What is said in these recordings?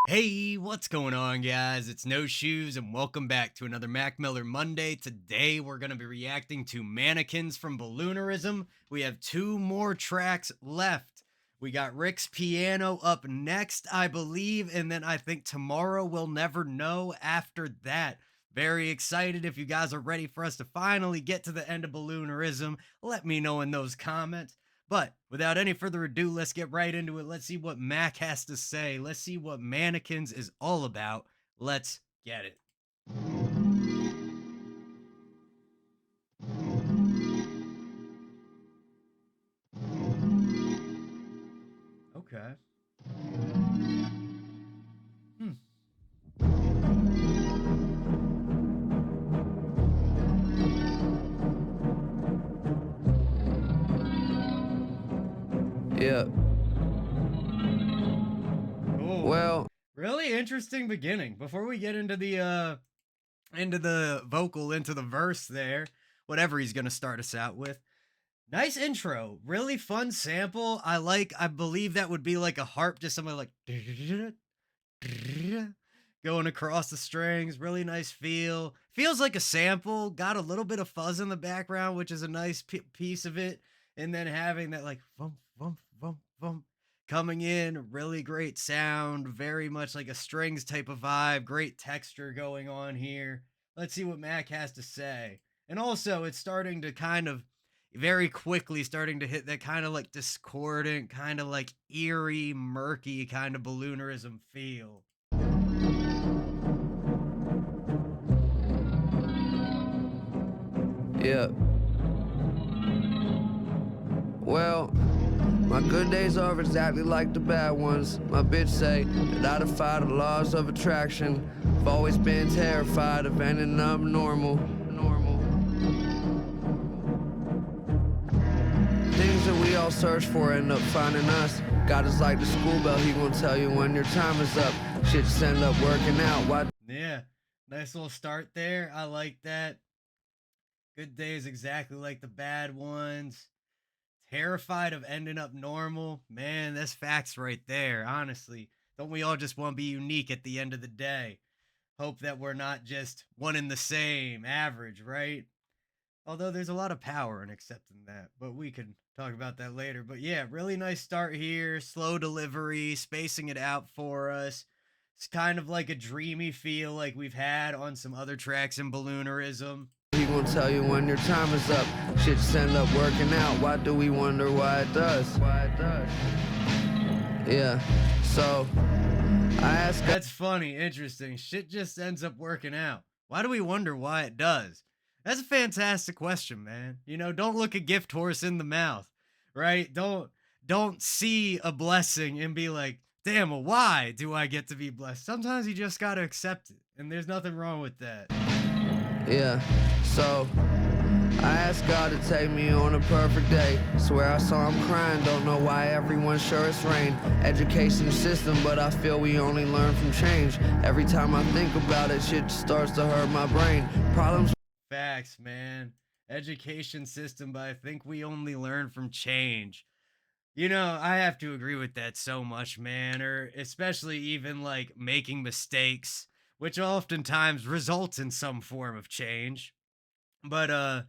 Hey, what's going on, guys? It's No Shoes, and welcome back to another Mac Miller Monday. Today, we're going to be reacting to Manakins from Balloonerism. We have two more tracks left. We got Rick's Piano up next, I believe, and then I think Tomorrow We'll Never Know after that. Very excited. If you guys are ready for us to finally get to the end of Balloonerism, let me know in those comments. But without any further ado, let's get right into it. Let's see what Mac has to say. Let's see what Mannequins is all about. Let's get it. Okay. Hmm. Yeah. Cool. Well, Really interesting beginning. Before we get into the vocal, into the verse there, whatever he's gonna start us out with. Nice intro. Really fun sample. I believe that would be like a harp, just something like going across the strings. Really nice feel. Feels like a sample. Got a little bit of fuzz in the background, which is a nice piece of it. And then having that like vump, vump, vump, vump coming in. Really great sound. Very much like a strings type of vibe. Great texture going on here. Let's see what Mac has to say. And also, it's starting to kind of very quickly starting to hit that kind of like discordant, kind of like eerie, murky kind of balloonerism feel. yeah. Well, my good days are exactly like the bad ones. My bitch say that I defy the laws of attraction. I've always been terrified of ending up normal. Things that we all search for end up finding us. God is like the school bell, he gon' tell you when your time is up. Shit just end up working out. Why? Yeah, nice little start there. I like that. Good days exactly like the bad ones. Terrified of ending up normal. Man, that's facts right there, honestly. Don't we all just want to be unique at the end of the day? Hope that we're not just one and the same, average, right? Although there's a lot of power in accepting that, but we could talk about that later. But yeah, really nice start here. Slow delivery, spacing it out for us. It's kind of like a dreamy feel like we've had on some other tracks in Balloonerism. He gon' tell you when your time is up. Shit just end up working out. Why do we wonder why it does? Yeah, so I ask. That's funny, interesting. Shit just ends up working out. Why do we wonder why it does? That's a fantastic question, man. You know, don't look a gift horse in the mouth, right? Don't see a blessing and be like, "Damn, well, why do I get to be blessed?" Sometimes you just got to accept it, and there's nothing wrong with that. Yeah, so I asked God to take me on a perfect day. Swear I saw him crying, don't know why everyone's sure it's rain. Education system, but I feel we only learn from change. Every time I think about it, shit just starts to hurt my brain. Problems. Facts, man. Education system, but I think we only learn from change. You know, I have to agree with that so much, man, or especially even like making mistakes, which oftentimes result in some form of change. But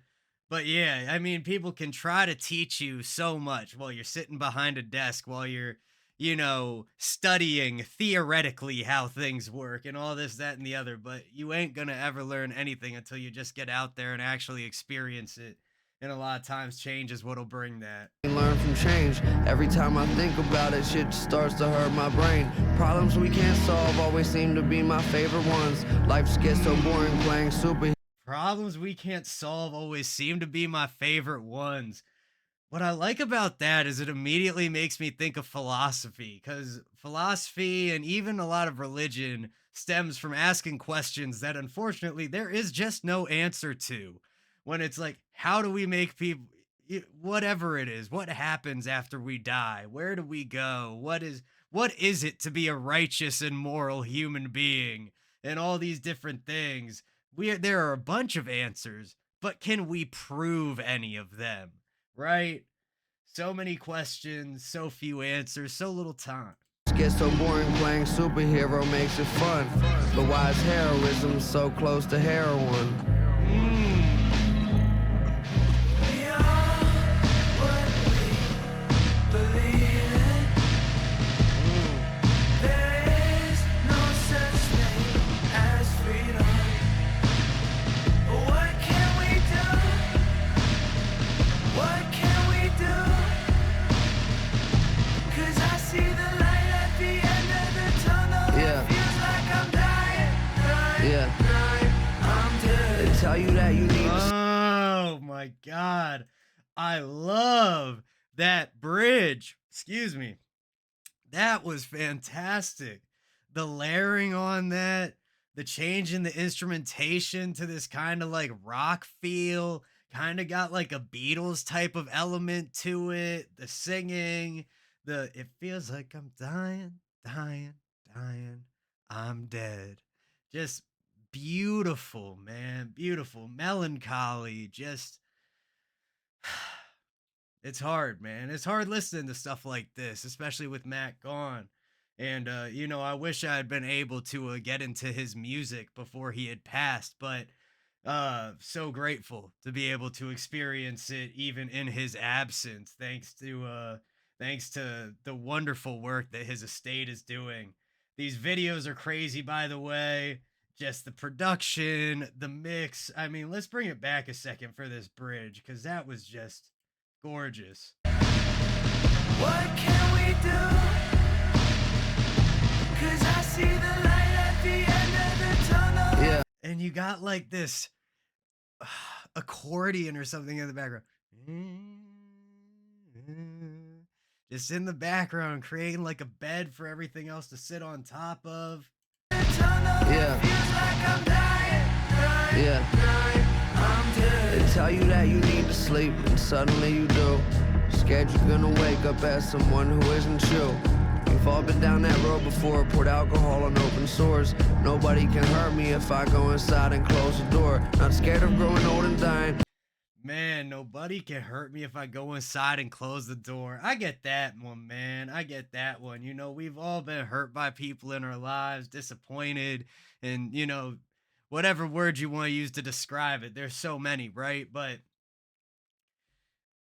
but yeah, I mean, people can try to teach you so much while you're sitting behind a desk, while you're, studying theoretically how things work and all this, that, and the other. But you ain't gonna ever learn anything until you just get out there and actually experience it. And a lot of times, change is what'll bring that. Learn from change. Every time I think about it, shit starts to hurt my brain. Problems we can't solve always seem to be my favorite ones. Life just gets so boring playing super. Problems we can't solve always seem to be my favorite ones. What I like about that is it immediately makes me think of philosophy, because philosophy and even a lot of religion stems from asking questions that unfortunately there is just no answer to. When it's like, how do we make people, whatever it is, what happens after we die? Where do we go? What is it to be a righteous and moral human being? And all these different things. There are a bunch of answers, but can we prove any of them? Right? So many questions, so few answers, so little time. get so boring, playing superhero makes it fun. But why is heroism so close to heroin? We are what we believe in. There is no such thing as freedom. What can we do? What can we do? 'Cause I see the light at the end of the tunnel. Yeah. It feels like I'm dying, Yeah. dying. I'm dead. They tell you that you need Oh my God. I love that bridge. Excuse me. That was fantastic. The layering on that, the change in the instrumentation to this kind of like rock feel, kind of got like a Beatles type of element to it. The singing, it feels like I'm dying, dying, dying. I'm dead. Just beautiful, man. Beautiful. Melancholy. Just it's hard, man. It's hard listening to stuff like this, especially with Matt gone. And I wish I had been able to get into his music before he had passed, but so grateful to be able to experience it even in his absence, thanks to the wonderful work that his estate is doing. These videos are crazy, by the way. Just the production, the mix. I mean, let's bring it back a second for this bridge because that was just gorgeous. What can we do? 'Cause I see the light at the end of the tunnel. Yeah. And you got like this accordion or something in the background. Just in the background, creating like a bed for everything else to sit on top of. Yeah. Yeah. They tell you that you need to sleep, and suddenly you do. Scared you're gonna wake up as someone who isn't you. We've all been down that road before, poured alcohol on open sores. Nobody can hurt me if I go inside and close the door. Not scared of growing old and dying. Man, nobody can hurt me if I go inside and close the door. I get that one, man. I get that one. We've all been hurt by people in our lives, disappointed, and, whatever word you want to use to describe it. There's so many, right? But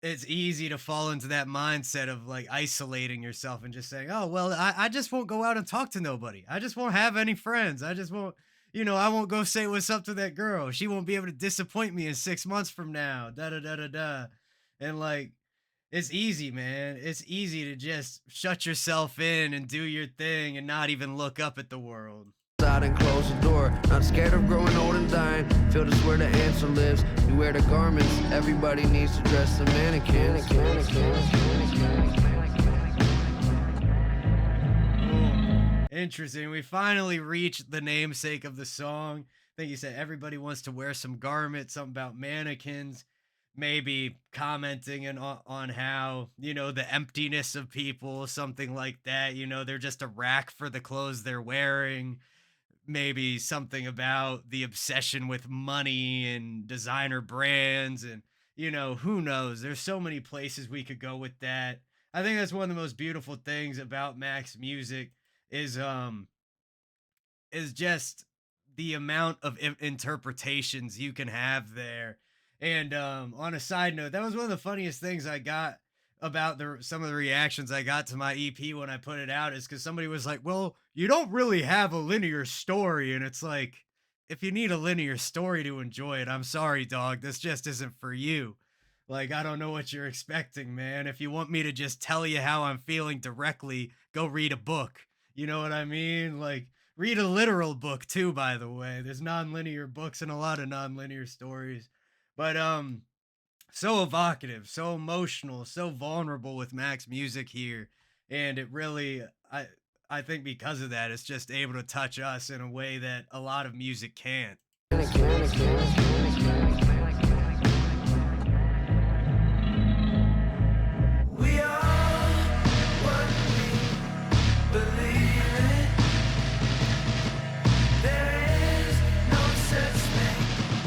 it's easy to fall into that mindset of like isolating yourself and just saying, oh, well, I just won't go out and talk to nobody. I just won't have any friends. I just won't, I won't go say what's up to that girl. She won't be able to disappoint me in 6 months from now. Da da da da da. And like, it's easy, man. It's easy to just shut yourself in and do your thing and not even look up at the world. Out and close the door. Not scared of growing old and dying. Feel this where the answer lives. You wear the garments. Everybody needs to dress the mannequins. Interesting. We finally reached the namesake of the song. I think you said everybody wants to wear some garment, something about mannequins, maybe commenting on how, the emptiness of people, something like that. They're just a rack for the clothes they're wearing. Maybe something about the obsession with money and designer brands and who knows, there's so many places we could go with that. I think that's one of the most beautiful things about Mac's music is just the amount of interpretations you can have there. And on a side note, that was one of the funniest things I got about some of the reactions I got to my EP when I put it out, is because somebody was like, well, you don't really have a linear story. And it's like, if you need a linear story to enjoy it, I'm sorry, dog, this just isn't for you. Like, I don't know what you're expecting, man. If you want me to just tell you how I'm feeling directly, go read a book. You know what I mean? Like, read a literal book too, by the way. There's non-linear books and a lot of non-linear stories. But so evocative, so emotional, so vulnerable with Mac's music here. And it really, I think because of that, it's just able to touch us in a way that a lot of music can't. We are what we believe in. There is no such thing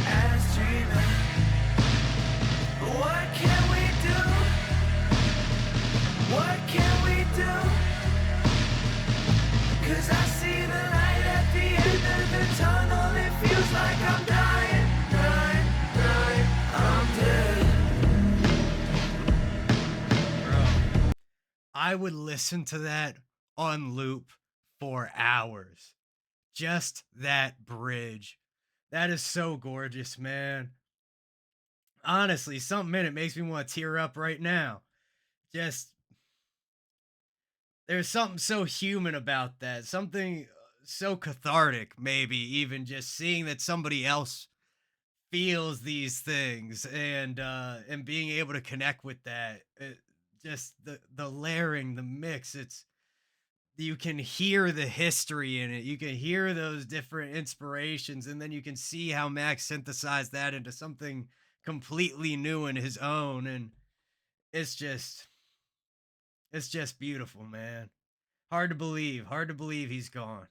as dreaming. What can we do? What can we do? 'Cause I see the light at the end of the tunnel. It feels like I'm dying, dying, dying. I'm dead. Bro, I would listen to that on loop for hours. Just that bridge. That is so gorgeous, man. Honestly, something in it makes me want to tear up right now. Just there's something so human about that. Something so cathartic, maybe even just seeing that somebody else feels these things and being able to connect with that. Just the layering, the mix. It's you can hear the history in it. You can hear those different inspirations, and then you can see how Max synthesized that into something completely new in his own. And it's just it's just beautiful, man. Hard to believe. Hard to believe he's gone.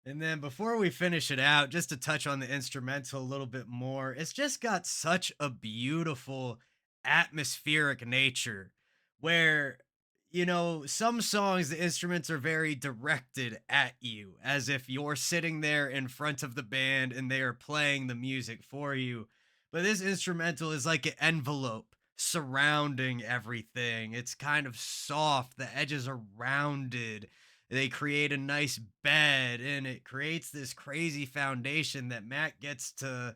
And then before we finish it out, just to touch on the instrumental a little bit more, it's just got such a beautiful atmospheric nature where, some songs, the instruments are very directed at you as if you're sitting there in front of the band and they are playing the music for you. But this instrumental is like an envelope surrounding everything. It's kind of soft, the edges are rounded, they create a nice bed and it creates this crazy foundation that Matt gets to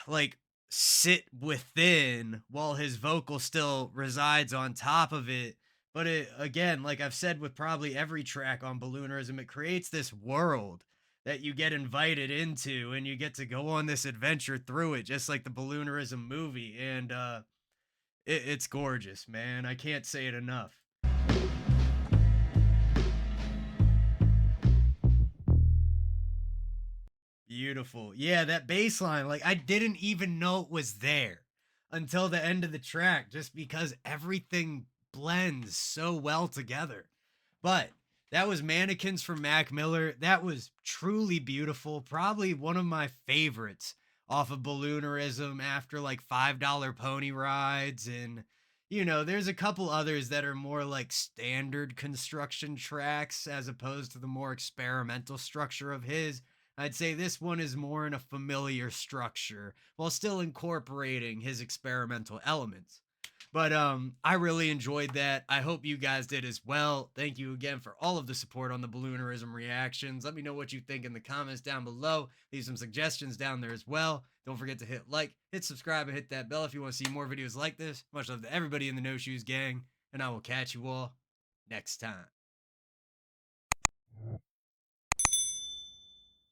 like sit within while his vocal still resides on top of it. But it again, like I've said with probably every track on Balloonerism, it creates this world that you get invited into and you get to go on this adventure through it, just like the Balloonerism movie. And it's gorgeous, man. I can't say it enough. Beautiful. Yeah, that bass line, like I didn't even know it was there until the end of the track, just because everything blends so well together. But that was Mannequins from Mac Miller. That was truly beautiful. Probably one of my favorites off of Balloonerism after like $5 pony rides. And, there's a couple others that are more like standard construction tracks as opposed to the more experimental structure of his. I'd say this one is more in a familiar structure while still incorporating his experimental elements. But I really enjoyed that. I hope you guys did as well. Thank you again for all of the support on the Balloonerism reactions. Let me know what you think in the comments down below. Leave some suggestions down there as well. Don't forget to hit like, hit subscribe, and hit that bell if you want to see more videos like this. Much love to everybody in the No Shoes gang, and I will catch you all next time.